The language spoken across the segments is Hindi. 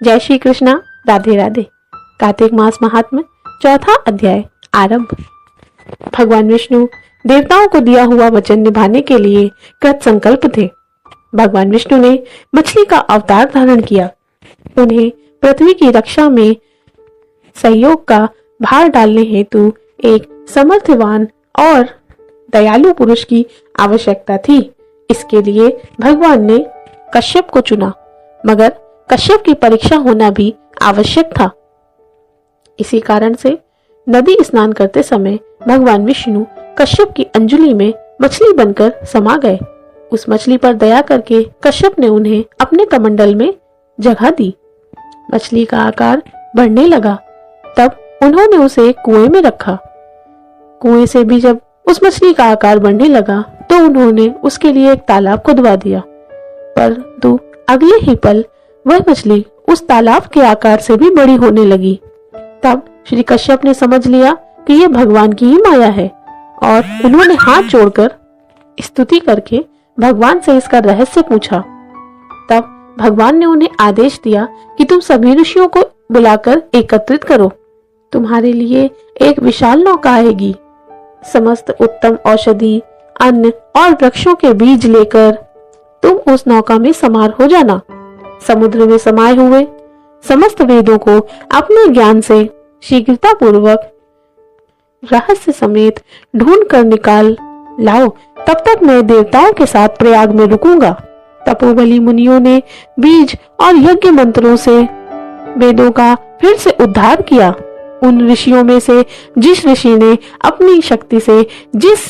जय श्री कृष्णा। राधे राधे। कार्तिक मास महात्म्य चौथा अध्याय आरंभ। भगवान विष्णु देवताओं को दिया हुआ वचन निभाने के लिए कृत संकल्प थे। भगवान विष्णु ने मछली का अवतार धारण किया। उन्हें पृथ्वी की रक्षा में सहयोग का भार डालने हेतु एक समर्थवान और दयालु पुरुष की आवश्यकता थी। इसके लिए भगवान ने कश्यप को चुना, मगर कश्यप की परीक्षा होना भी आवश्यक था। इसी कारण से नदी स्नान करते समय भगवान विष्णु कश्यप की अंजलि में मछली बनकर समा गए। उस मछली पर दया करके कश्यप ने उन्हें अपने कमंडल में जगह दी। मछली का आकार बढ़ने लगा, तब उन्होंने उसे कुएं में रखा। कुएं से भी जब उस मछली का आकार बढ़ने लगा तो उन्होंने उसके लिए एक तालाब खुदवा दिया, परंतु अगले ही पल वह मछली उस तालाब के आकार से भी बड़ी होने लगी। तब श्री कश्यप ने समझ लिया कि यह भगवान की ही माया है और उन्होंने हाथ जोड़कर स्तुति करके भगवान से इसका रहस्य पूछा। तब भगवान ने उन्हें आदेश दिया कि तुम सभी ऋषियों को बुलाकर एकत्रित करो। तुम्हारे लिए एक विशाल नौका आएगी। समस्त उत्तम औषधि, अन्न और वृक्षों के बीज लेकर तुम उस नौका में सवार हो जाना। समुद्र में समाये हुए समस्त वेदों को अपने ज्ञान से शीघ्रता पूर्वक रहस्य समेत ढूंढ कर निकाल लाओ। तब तक मैं देवताओं के साथ प्रयाग में रुकूंगा। तपोबली मुनियों ने बीज और यज्ञ मंत्रों से वेदों का फिर से उद्धार किया। उन ऋषियों में से जिस ऋषि ने अपनी शक्ति से जिस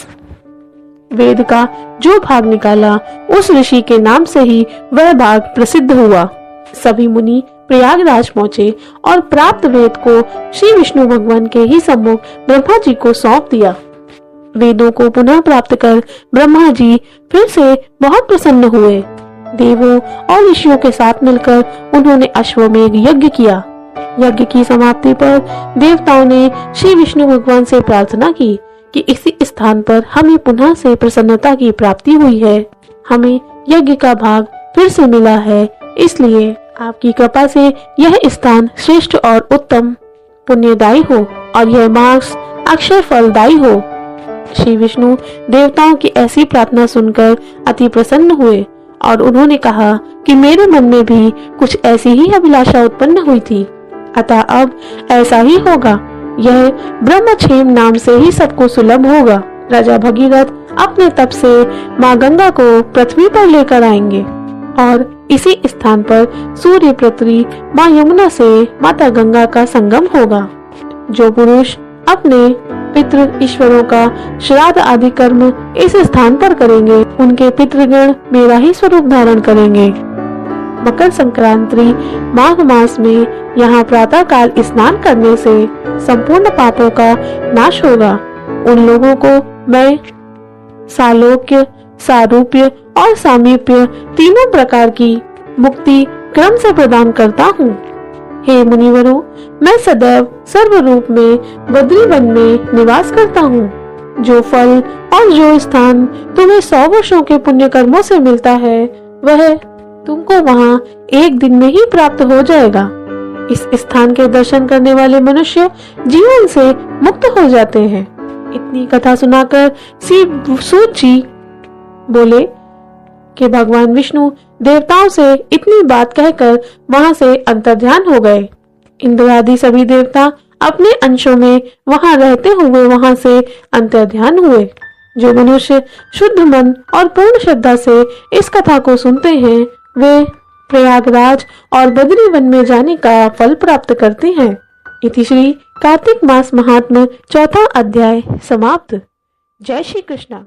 वेद का जो भाग निकाला, उस ऋषि के नाम से ही वह भाग प्रसिद्ध हुआ। सभी मुनि प्रयागराज पहुंचे और प्राप्त वेद को श्री विष्णु भगवान के ही सम्मुख ब्रह्मा जी को सौंप दिया। वेदों को पुनः प्राप्त कर ब्रह्मा जी फिर से बहुत प्रसन्न हुए। देवों और ऋषियों के साथ मिलकर उन्होंने अश्वमेध यज्ञ किया। यज्ञ की समाप्ति पर देवताओं ने श्री विष्णु भगवान से प्रार्थना की कि इसी स्थान पर हमें पुनः से प्रसन्नता की प्राप्ति हुई है। हमें यज्ञ का भाग फिर से मिला है, इसलिए आपकी कृपा से यह स्थान श्रेष्ठ और उत्तम पुण्यदायी हो और यह मास अक्षय फलदायी हो। श्री विष्णु देवताओं की ऐसी प्रार्थना सुनकर अति प्रसन्न हुए और उन्होंने कहा कि मेरे मन में भी कुछ ऐसी ही अभिलाषा उत्पन्न हुई थी, अतः अब ऐसा ही होगा। यह ब्रह्मक्षेम नाम से ही सबको सुलभ होगा। राजा भगीरथ अपने तप से माँ गंगा को पृथ्वी पर लेकर आएंगे और इसी स्थान पर सूर्य पृथ्वी माँ यमुना से माता गंगा का संगम होगा। जो पुरुष अपने पितृ ईश्वरों का श्राद्ध आदि कर्म इस स्थान पर करेंगे, उनके पितृगण मेरा ही स्वरूप धारण करेंगे। मकर संक्रांति माघ मास में यहाँ प्रातः काल स्नान करने से संपूर्ण पापों का नाश होगा। उन लोगों को मैं सालोक्य, सारूप्य और सामीप्य तीनों प्रकार की मुक्ति क्रम से प्रदान करता हूँ। हे मुनिवरों, मैं सदैव सर्व रूप में बद्री वन में निवास करता हूँ। जो फल और जो स्थान तुम्हें 100 वर्षों के पुण्य कर्मों से मिलता है, वह तुमको वहाँ एक दिन में ही प्राप्त हो जाएगा। इस स्थान के दर्शन करने वाले मनुष्य जीवन से मुक्त हो जाते हैं। इतनी कथा सुनाकर श्री सूत जी बोले कि भगवान विष्णु देवताओं से इतनी बात कहकर वहां से अंतर्ध्यान हो गए। इंद्र आदि सभी देवता अपने अंशों में वहां रहते हुए वहां से अंतर्ध्यान हुए। जो मनुष्य शुद्ध मन और पूर्ण श्रद्धा से इस कथा को सुनते हैं, वे प्रयागराज और बद्री वन में जाने का फल प्राप्त करते हैं। इति श्री कार्तिक मास महात्म्य चौथा अध्याय समाप्त। जय श्री कृष्णा।